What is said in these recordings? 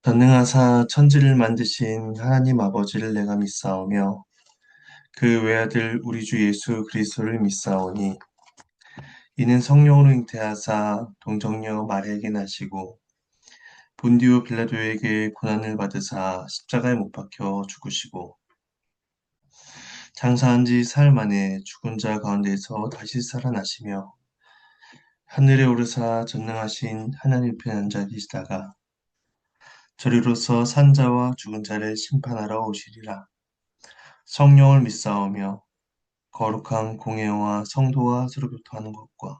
전능하사 천지를 만드신 하나님 아버지를 내가 믿사오며 그 외아들 우리 주 예수 그리스도를 믿사오니 이는 성령으로 잉태하사 동정녀 마리아에게 나시고 본디오 빌라도에게 고난을 받으사 십자가에 못 박혀 죽으시고 장사한 지 사흘 만에 죽은 자 가운데서 다시 살아나시며 하늘에 오르사 전능하신 하나님 편에 앉아 계시다가 저리로서 산자와 죽은 자를 심판하러 오시리라. 성령을 믿사오며 거룩한 공예와 성도와 서로 교통하는 것과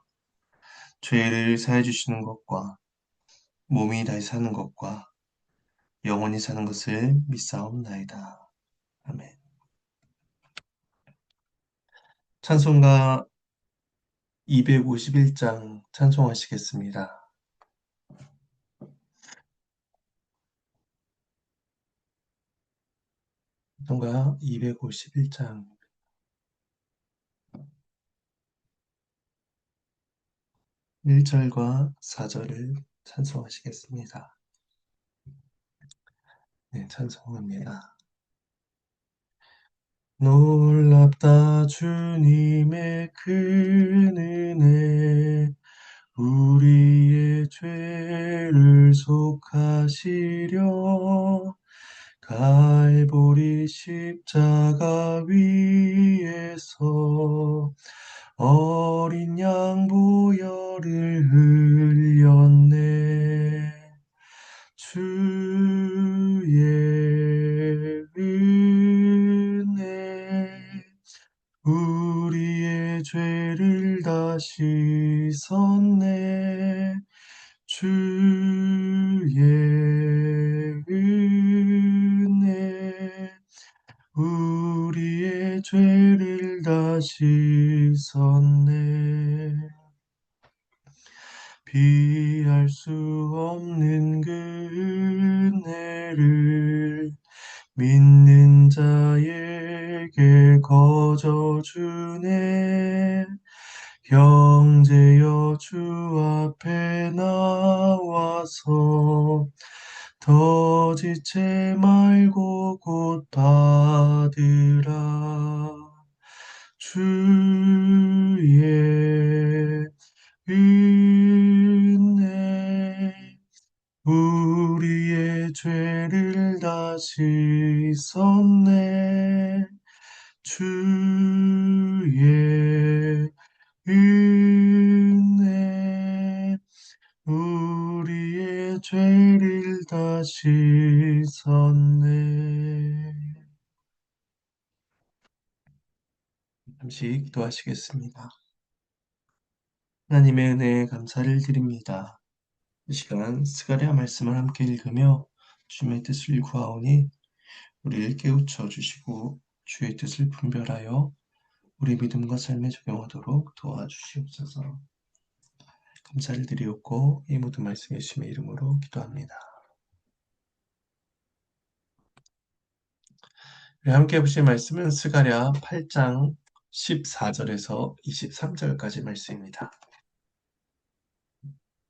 죄를 사해 주시는 것과 몸이 다시 사는 것과 영원히 사는 것을 믿사옵나이다. 아멘. 찬송가 251장 찬송하시겠습니다. 찬송가 251장 1절과 4절을 찬송하시겠습니다. 네, 찬송합니다. 놀랍다 주님의 큰 은혜 우리의 죄를 속하시려 갈보리 십자가 위에서 어린 양 보혈을 흘렸네. 주의 은혜 우리의 죄를 다 씻었네. 주의 은혜 우리의 죄를 다 씻었네. 비할 수 없는 그 은혜를 믿는 자에게 거저 주네. 형제여 주 앞에 나와서 더 지체 말고 곧 받으라. 주의 은혜 우리의 죄를 다 씻었네. 주의 은혜 우리의 죄를 다 씻었네. 잠시 기도하시겠습니다. 하나님의 은혜에 감사를 드립니다. 이 시간 스가랴 말씀을 함께 읽으며 주님의 뜻을 구하오니 우리를 깨우쳐 주시고 주의 뜻을 분별하여 우리 믿음과 삶에 적용하도록 도와주시옵소서. 감사를 드리옵고 이 모든 말씀 예수님의 이름으로 기도합니다. 함께 보실 말씀은 스가랴 8장 14절에서 23절까지 말씀입니다.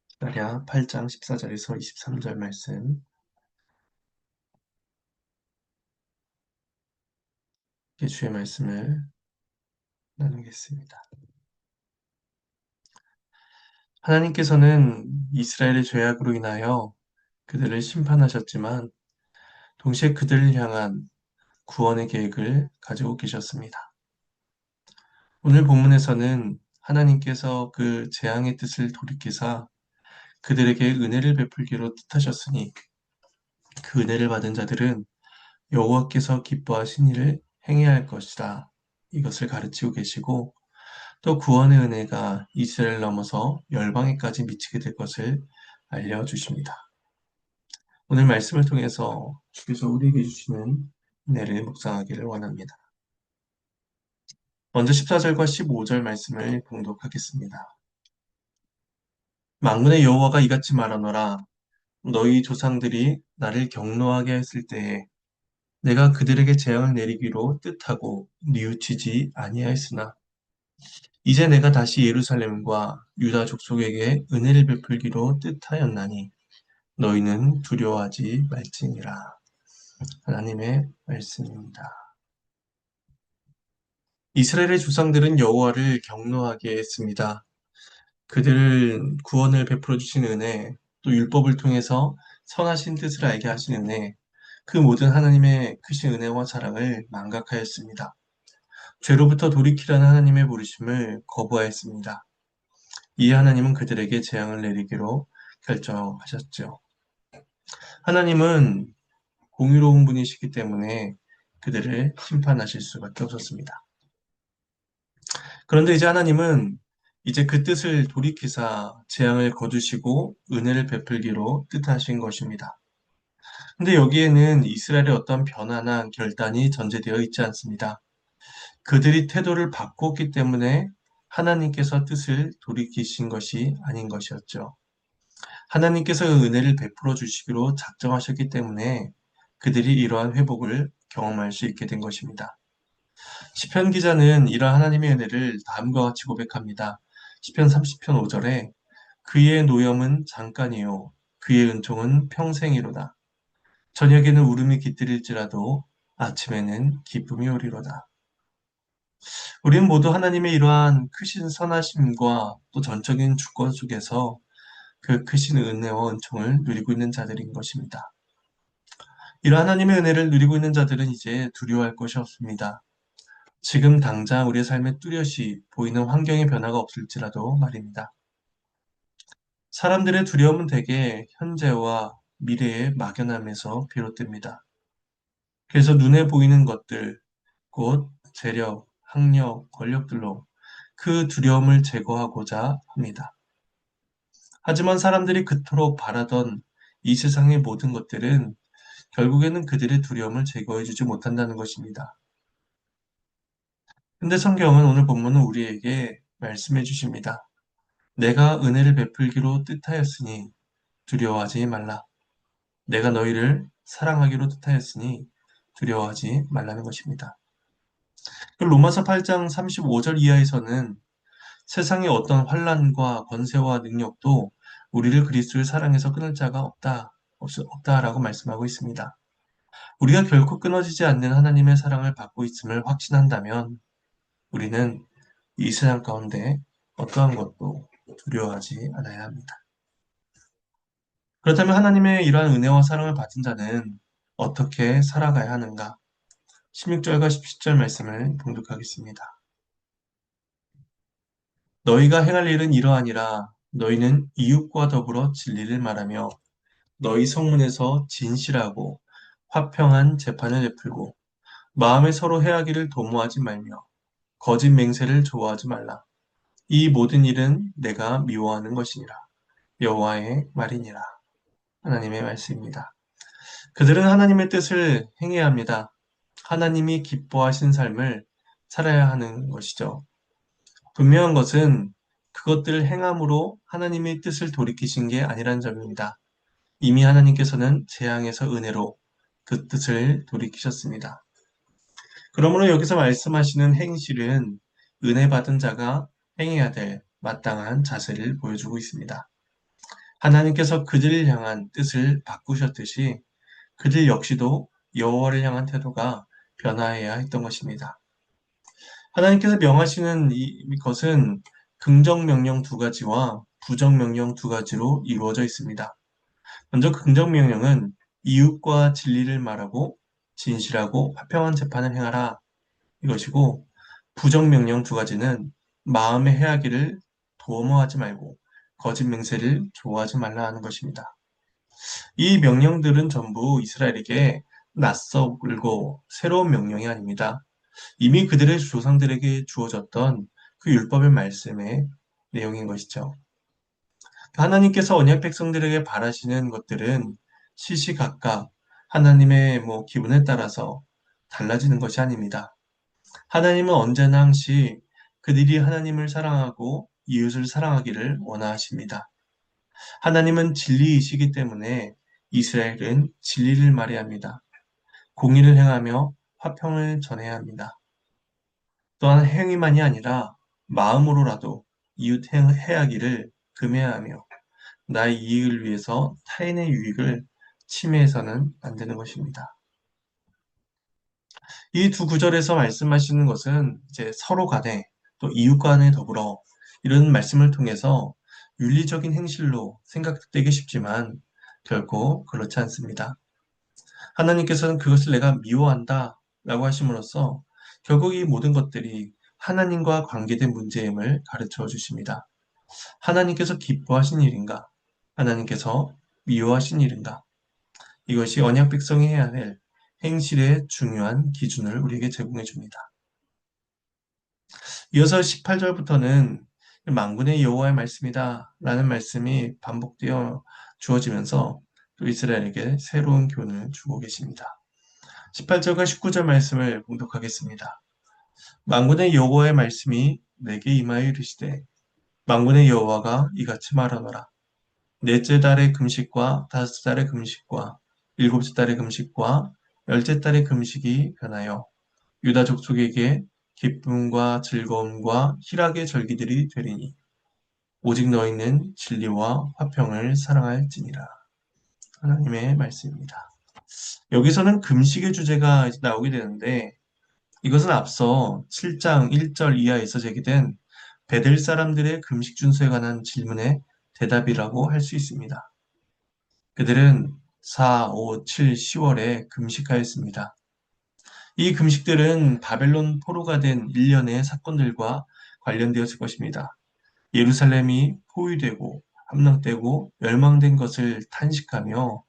스가랴 8장 14절에서 23절 말씀 주의 말씀을 나누겠습니다. 하나님께서는 이스라엘의 죄악으로 인하여 그들을 심판하셨지만 동시에 그들을 향한 구원의 계획을 가지고 계셨습니다. 오늘 본문에서는 하나님께서 그 재앙의 뜻을 돌이키사 그들에게 은혜를 베풀기로 뜻하셨으니 그 은혜를 받은 자들은 여호와께서 기뻐하신 일을 행해야 할 것이다. 이것을 가르치고 계시고 또 구원의 은혜가 이스라엘 넘어서 열방에까지 미치게 될 것을 알려주십니다. 오늘 말씀을 통해서 주께서 우리에게 주시는 은혜를 묵상하기를 원합니다. 먼저 14절과 15절 말씀을 봉독하겠습니다. 만군의 여호와가 이같이 말하노라. 너희 조상들이 나를 경노하게 했을 때에 내가 그들에게 재앙을 내리기로 뜻하고 뉘우치지 아니하였으나 이제 내가 다시 예루살렘과 유다 족속에게 은혜를 베풀기로 뜻하였나니 너희는 두려워하지 말지니라. 하나님의 말씀입니다. 이스라엘의 조상들은 여호와를 경노하게 했습니다. 그들 구원을 베풀어 주신 은혜, 또 율법을 통해서 선하신 뜻을 알게 하신 은혜, 그 모든 하나님의 크신 은혜와 사랑을 망각하였습니다. 죄로부터 돌이키라는 하나님의 부르심을 거부하였습니다. 이에 하나님은 그들에게 재앙을 내리기로 결정하셨죠. 하나님은 공의로운 분이시기 때문에 그들을 심판하실 수밖에 없었습니다. 그런데 이제 하나님은 이제 그 뜻을 돌이키사 재앙을 거두시고 은혜를 베풀기로 뜻하신 것입니다. 근데 여기에는 이스라엘의 어떤 변화나 결단이 전제되어 있지 않습니다. 그들이 태도를 바꿨기 때문에 하나님께서 뜻을 돌이키신 것이 아닌 것이었죠. 하나님께서 은혜를 베풀어 주시기로 작정하셨기 때문에 그들이 이러한 회복을 경험할 수 있게 된 것입니다. 시편 기자는 이러한 하나님의 은혜를 다음과 같이 고백합니다. 시편 30편 5절에 그의 노염은 잠깐이요 그의 은총은 평생이로다. 저녁에는 울음이 깃들일지라도 아침에는 기쁨이 오리로다. 우리는 모두 하나님의 이러한 크신 선하심과 또 전적인 주권 속에서 그 크신 은혜와 은총을 누리고 있는 자들인 것입니다. 이러한 하나님의 은혜를 누리고 있는 자들은 이제 두려워할 것이 없습니다. 지금 당장 우리의 삶에 뚜렷이 보이는 환경의 변화가 없을지라도 말입니다. 사람들의 두려움은 대개 현재와 미래의 막연함에서 비롯됩니다. 그래서 눈에 보이는 것들, 곧 재력, 학력, 권력들로 그 두려움을 제거하고자 합니다. 하지만 사람들이 그토록 바라던 이 세상의 모든 것들은 결국에는 그들의 두려움을 제거해주지 못한다는 것입니다. 근데 성경은 오늘 본문은 우리에게 말씀해 주십니다. 내가 은혜를 베풀기로 뜻하였으니 두려워하지 말라. 내가 너희를 사랑하기로 뜻하였으니 두려워하지 말라는 것입니다. 로마서 8장 35절 이하에서는 세상의 어떤 환난과 권세와 능력도 우리를 그리스도의 사랑에서 끊을 자가 없다라고 말씀하고 있습니다. 우리가 결코 끊어지지 않는 하나님의 사랑을 받고 있음을 확신한다면 우리는 이 세상 가운데 어떠한 것도 두려워하지 않아야 합니다. 그렇다면 하나님의 이러한 은혜와 사랑을 받은 자는 어떻게 살아가야 하는가? 16절과 17절 말씀을 봉독하겠습니다. 너희가 행할 일은 이러하니라. 너희는 이웃과 더불어 진리를 말하며 너희 성문에서 진실하고 화평한 재판을 베풀고 마음에 서로 해하기를 도모하지 말며 거짓 맹세를 좋아하지 말라. 이 모든 일은 내가 미워하는 것이니라. 여호와의 말이니라. 하나님의 말씀입니다. 그들은 하나님의 뜻을 행해야 합니다. 하나님이 기뻐하신 삶을 살아야 하는 것이죠. 분명한 것은 그것들을 행함으로 하나님의 뜻을 돌이키신 게 아니라는 점입니다. 이미 하나님께서는 재앙에서 은혜로 그 뜻을 돌이키셨습니다. 그러므로 여기서 말씀하시는 행실은 은혜 받은 자가 행해야 될 마땅한 자세를 보여주고 있습니다. 하나님께서 그들을 향한 뜻을 바꾸셨듯이 그들 역시도 여호와를 향한 태도가 변화해야 했던 것입니다. 하나님께서 명하시는 이것은 긍정 명령 두 가지와 부정 명령 두 가지로 이루어져 있습니다. 먼저 긍정 명령은 이웃과 진리를 말하고 진실하고 화평한 재판을 행하라 이것이고 부정 명령 두 가지는 마음의 해하기를 도모하지 말고 거짓 맹세를 좋아하지 말라 하는 것입니다. 이 명령들은 전부 이스라엘에게 낯설고 새로운 명령이 아닙니다. 이미 그들의 조상들에게 주어졌던 그 율법의 말씀의 내용인 것이죠. 하나님께서 언약 백성들에게 바라시는 것들은 시시각각 하나님의 기분에 따라서 달라지는 것이 아닙니다. 하나님은 언제나 항시 그들이 하나님을 사랑하고 이웃을 사랑하기를 원하십니다. 하나님은 진리이시기 때문에 이스라엘은 진리를 말해야 합니다. 공의를 행하며 화평을 전해야 합니다. 또한 행위만이 아니라 마음으로라도 이웃 해하기를 금해야 하며 나의 이익을 위해서 타인의 유익을 침해해서는 안 되는 것입니다. 이 두 구절에서 말씀하시는 것은 이제 서로 간에 또 이웃 간에 더불어 이런 말씀을 통해서 윤리적인 행실로 생각되기 쉽지만 결코 그렇지 않습니다. 하나님께서는 그것을 내가 미워한다 라고 하심으로써 결국 이 모든 것들이 하나님과 관계된 문제임을 가르쳐 주십니다. 하나님께서 기뻐하신 일인가? 하나님께서 미워하신 일인가? 이것이 언약 백성이 해야 할 행실의 중요한 기준을 우리에게 제공해 줍니다. 이어서 18절부터는 만군의 여호와의 말씀이다 라는 말씀이 반복되어 주어지면서 또 이스라엘에게 새로운 교훈을 주고 계십니다. 18절과 19절 말씀을 봉독하겠습니다. 만군의 여호와의 말씀이 내게 임하여 이르시되 만군의 여호와가 이같이 말하노라. 넷째 달의 금식과 다섯째 달의 금식과 일곱째 달의 금식과 열째 달의 금식이 변하여 유다 족속에게 기쁨과 즐거움과 희락의 절기들이 되리니 오직 너희는 진리와 화평을 사랑할지니라. 하나님의 말씀입니다. 여기서는 금식의 주제가 이제 나오게 되는데 이것은 앞서 7장 1절 이하에서 제기된 베델 사람들의 금식 준수에 관한 질문의 대답이라고 할 수 있습니다. 그들은 4, 5, 7, 10월에 금식하였습니다. 이 금식들은 바벨론 포로가 된 일련의 사건들과 관련되었을 것입니다. 예루살렘이 포위되고 함락되고 멸망된 것을 탄식하며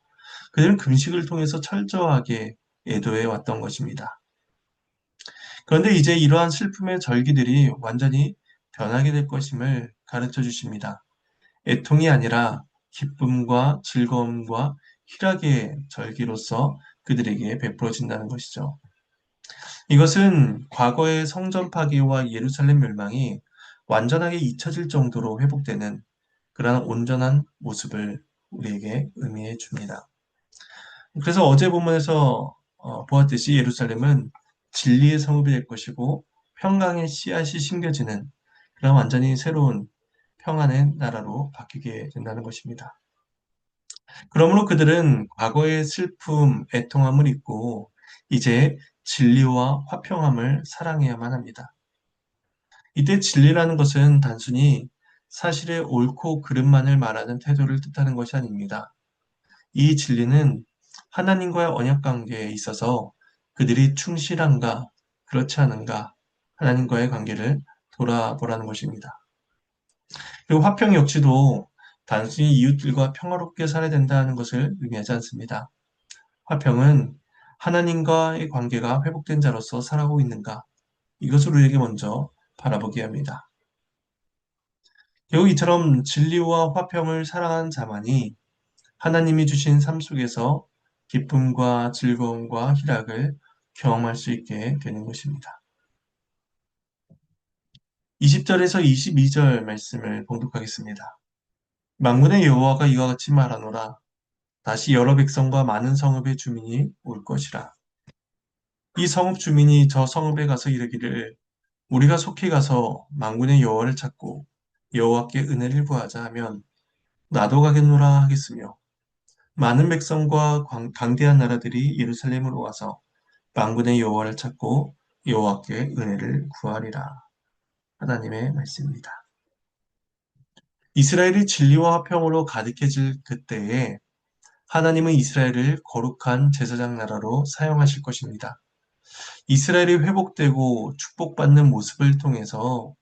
그들은 금식을 통해서 철저하게 애도해 왔던 것입니다. 그런데 이제 이러한 슬픔의 절기들이 완전히 변하게 될 것임을 가르쳐 주십니다. 애통이 아니라 기쁨과 즐거움과 희락의 절기로서 그들에게 베풀어진다는 것이죠. 이것은 과거의 성전 파괴와 예루살렘 멸망이 완전하게 잊혀질 정도로 회복되는 그러한 온전한 모습을 우리에게 의미해 줍니다. 그래서 어제 본문에서 보았듯이 예루살렘은 진리의 성읍이 될 것이고 평강의 씨앗이 심겨지는 그런 완전히 새로운 평안의 나라로 바뀌게 된다는 것입니다. 그러므로 그들은 과거의 슬픔, 애통함을 잊고 이제 진리와 화평함을 사랑해야만 합니다. 이때 진리라는 것은 단순히 사실의 옳고 그름만을 말하는 태도를 뜻하는 것이 아닙니다. 이 진리는 하나님과의 언약 관계에 있어서 그들이 충실한가, 그렇지 않은가, 하나님과의 관계를 돌아보라는 것입니다. 그리고 화평 역시도 단순히 이웃들과 평화롭게 살아야 된다는 것을 의미하지 않습니다. 화평은 하나님과의 관계가 회복된 자로서 살아가고 있는가, 이것을 우리에게 먼저 바라보게 합니다. 결국 이처럼 진리와 화평을 사랑하는 자만이 하나님이 주신 삶 속에서 기쁨과 즐거움과 희락을 경험할 수 있게 되는 것입니다. 20절에서 22절 말씀을 봉독하겠습니다. 만군의 여호와가 이와 같이 말하노라. 다시 여러 백성과 많은 성읍의 주민이 올 것이라. 이 성읍 주민이 저 성읍에 가서 이르기를 우리가 속히 가서 만군의 여호와를 찾고 여호와께 은혜를 구하자 하면 나도 가겠노라 하겠으며 많은 백성과 강대한 나라들이 예루살렘으로 와서 만군의 여호와를 찾고 여호와께 은혜를 구하리라. 하나님의 말씀입니다. 이스라엘이 진리와 화평으로 가득해질 그때에 하나님은 이스라엘을 거룩한 제사장 나라로 사용하실 것입니다. 이스라엘이 회복되고 축복받는 모습을 통해서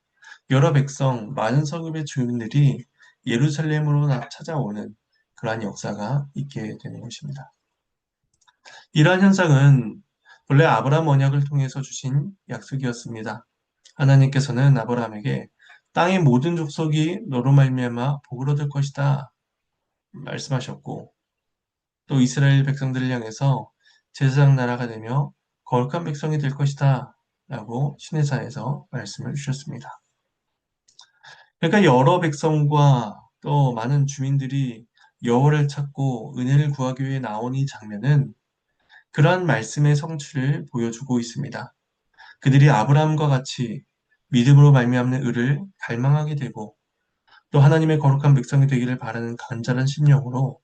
여러 백성, 많은 성읍의 주민들이 예루살렘으로 찾아오는 그러한 역사가 있게 되는 것입니다. 이러한 현상은 본래 아브라함 언약을 통해서 주신 약속이었습니다. 하나님께서는 아브라함에게 땅의 모든 족속이 너로 말미암아 복을 얻을 것이다 말씀하셨고 또 이스라엘 백성들을 향해서 제사장 나라가 되며 거룩한 백성이 될 것이다 라고 시내사에서 말씀을 주셨습니다. 그러니까 여러 백성과 또 많은 주민들이 여호와를 찾고 은혜를 구하기 위해 나온 이 장면은 그러한 말씀의 성취를 보여주고 있습니다. 그들이 아브라함과 같이 믿음으로 말미암는 의를 갈망하게 되고 또 하나님의 거룩한 백성이 되기를 바라는 간절한 심령으로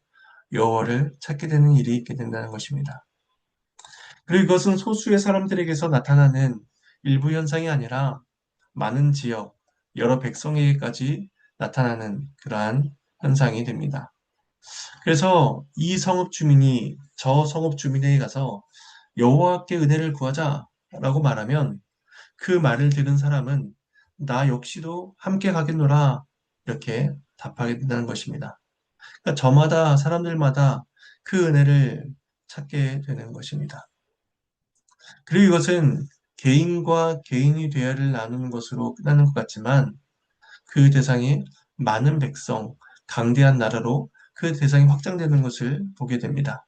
여호와를 찾게 되는 일이 있게 된다는 것입니다. 그리고 이것은 소수의 사람들에게서 나타나는 일부 현상이 아니라 많은 지역, 여러 백성에게까지 나타나는 그러한 현상이 됩니다. 그래서 이 성읍 주민이 저 성읍 주민에게 가서 여호와께 은혜를 구하자라고 말하면 그 말을 들은 사람은 나 역시도 함께 가겠노라 이렇게 답하게 된다는 것입니다. 그러니까 저마다 사람들마다 그 은혜를 찾게 되는 것입니다. 그리고 이것은 개인과 개인이 대화를 나누는 것으로 끝나는 것 같지만 그 대상이 많은 백성, 강대한 나라로 그 대상이 확장되는 것을 보게 됩니다.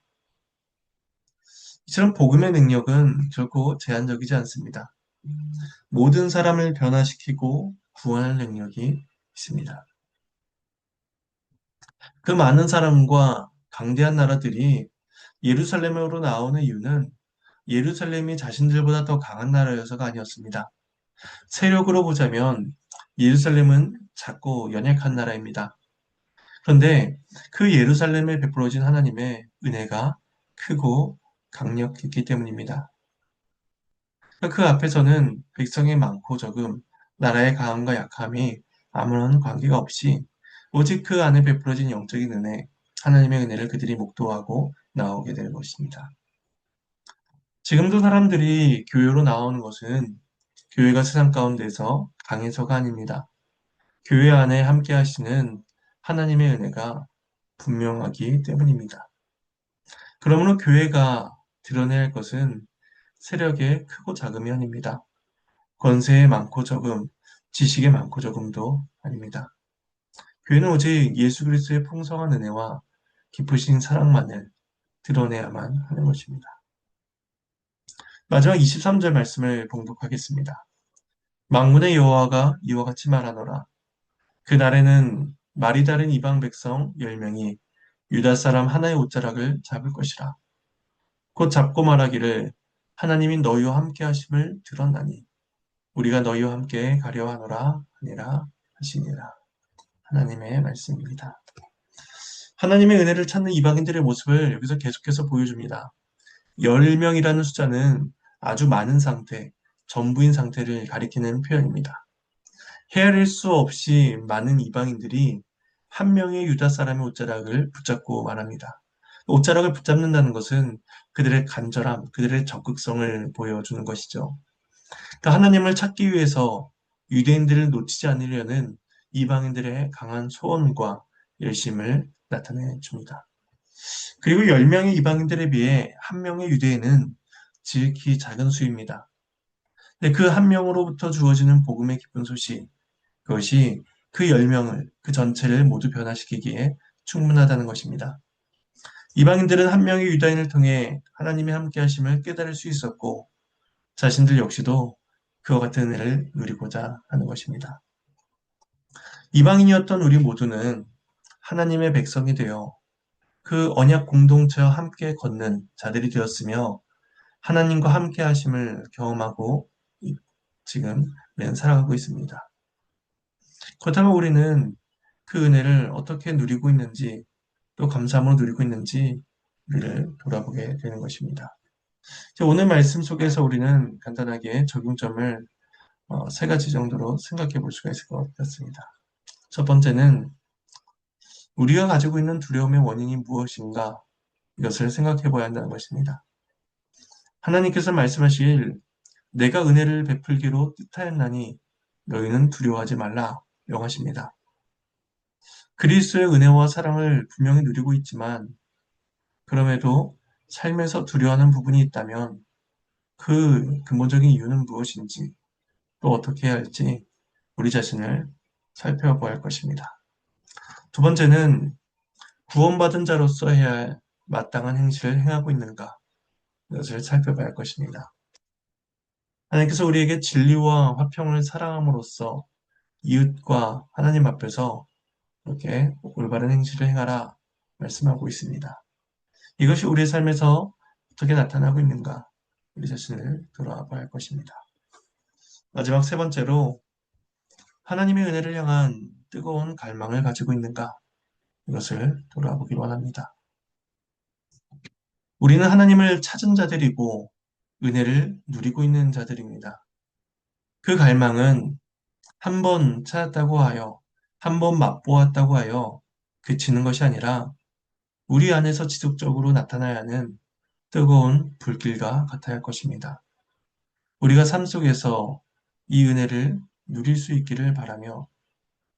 이처럼 복음의 능력은 결코 제한적이지 않습니다. 모든 사람을 변화시키고 구원할 능력이 있습니다. 그 많은 사람과 강대한 나라들이 예루살렘으로 나오는 이유는 예루살렘이 자신들보다 더 강한 나라여서가 아니었습니다. 세력으로 보자면 예루살렘은 작고 연약한 나라입니다. 그런데 그 예루살렘에 베풀어진 하나님의 은혜가 크고 강력했기 때문입니다. 그 앞에서는 백성의 많고 적음, 나라의 강함과 약함이 아무런 관계가 없이 오직 그 안에 베풀어진 영적인 은혜, 하나님의 은혜를 그들이 목도하고 나오게 되는 것입니다. 지금도 사람들이 교회로 나오는 것은 교회가 세상 가운데서 강해서가 아닙니다. 교회 안에 함께 하시는 하나님의 은혜가 분명하기 때문입니다. 그러므로 교회가 드러내야 할 것은 세력의 크고 작음이 아닙니다. 권세의 많고 적음, 지식의 많고 적음도 아닙니다. 교회는 오직 예수 그리스도의 풍성한 은혜와 깊으신 사랑만을 드러내야만 하는 것입니다. 마지막 23절 말씀을 봉독하겠습니다. 만군의 여호와가 이와 같이 말하노라. 그날에는 말이 다른 이방 백성 10명이 유다 사람 하나의 옷자락을 잡을 것이라. 곧 잡고 말하기를 하나님이 너희와 함께 하심을 들었나니 우리가 너희와 함께 가려 하노라 하니라 하시니라. 하나님의 말씀입니다. 하나님의 은혜를 찾는 이방인들의 모습을 여기서 계속해서 보여줍니다. 10명이라는 숫자는 아주 많은 상태, 전부인 상태를 가리키는 표현입니다. 헤아릴 수 없이 많은 이방인들이 한 명의 유다 사람의 옷자락을 붙잡고 말합니다. 옷자락을 붙잡는다는 것은 그들의 간절함, 그들의 적극성을 보여주는 것이죠. 그러니까 하나님을 찾기 위해서 유대인들을 놓치지 않으려는 이방인들의 강한 소원과 열심을 나타내 줍니다. 그리고 10명의 이방인들에 비해 한 명의 유대인은 지극히 작은 수입니다. 근데 그 한 명으로부터 주어지는 복음의 기쁜 소식, 그것이 그 10명을, 그 전체를 모두 변화시키기에 충분하다는 것입니다. 이방인들은 한 명의 유다인을 통해 하나님의 함께 하심을 깨달을 수 있었고 자신들 역시도 그와 같은 은혜를 누리고자 하는 것입니다. 이방인이었던 우리 모두는 하나님의 백성이 되어 그 언약 공동체와 함께 걷는 자들이 되었으며 하나님과 함께 하심을 경험하고 지금 살아가고 있습니다. 그렇다면 우리는 그 은혜를 어떻게 누리고 있는지 또 감사함으로 누리고 있는지 우리를 돌아보게 되는 것입니다. 오늘 말씀 속에서 우리는 간단하게 적용점을 세 가지 정도로 생각해 볼 수가 있을 것 같습니다. 첫 번째는 우리가 가지고 있는 두려움의 원인이 무엇인가 이것을 생각해 봐야 한다는 것입니다. 하나님께서 말씀하실 내가 은혜를 베풀기로 뜻하였나니 너희는 두려워하지 말라 명하십니다. 그리스도의 은혜와 사랑을 분명히 누리고 있지만 그럼에도 삶에서 두려워하는 부분이 있다면 그 근본적인 이유는 무엇인지 또 어떻게 해야 할지 우리 자신을 살펴봐야 할 것입니다. 두 번째는 구원받은 자로서 해야 할 마땅한 행실을 행하고 있는가 이것을 살펴봐야 할 것입니다. 하나님께서 우리에게 진리와 화평을 사랑함으로써 이웃과 하나님 앞에서 이렇게 올바른 행실을 행하라 말씀하고 있습니다. 이것이 우리의 삶에서 어떻게 나타나고 있는가 우리 자신을 돌아봐야 할 것입니다. 마지막 세 번째로 하나님의 은혜를 향한 뜨거운 갈망을 가지고 있는가? 이것을 돌아보기 원합니다. 우리는 하나님을 찾은 자들이고 은혜를 누리고 있는 자들입니다. 그 갈망은 한 번 찾았다고 하여, 한 번 맛보았다고 하여 그치는 것이 아니라 우리 안에서 지속적으로 나타나야 하는 뜨거운 불길과 같아야 할 것입니다. 우리가 삶 속에서 이 은혜를 누릴 수 있기를 바라며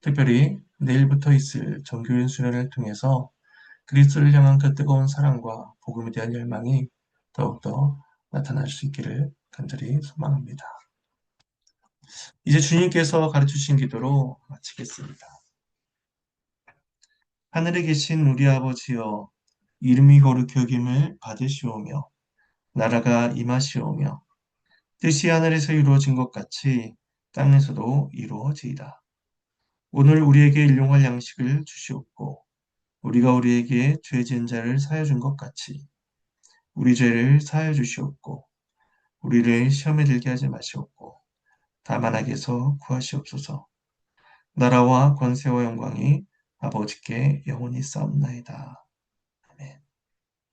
특별히 내일부터 있을 정교인 수련을 통해서 그리스도를 향한 그 뜨거운 사랑과 복음에 대한 열망이 더욱더 나타날 수 있기를 간절히 소망합니다. 이제 주님께서 가르치신 기도로 마치겠습니다. 하늘에 계신 우리 아버지여, 이름이 거룩히 여김을 받으시오며 나라가 임하시오며 뜻이 하늘에서 이루어진 것 같이 땅에서도 이루어지이다. 오늘 우리에게 일용할 양식을 주시옵고 우리가 우리에게 죄 지은 자를 사하여 준 것 같이 우리 죄를 사하여 주시옵고 우리를 시험에 들게 하지 마시옵고 다만 악에서 구하시옵소서. 나라와 권세와 영광이 아버지께 영원히 싸움나이다.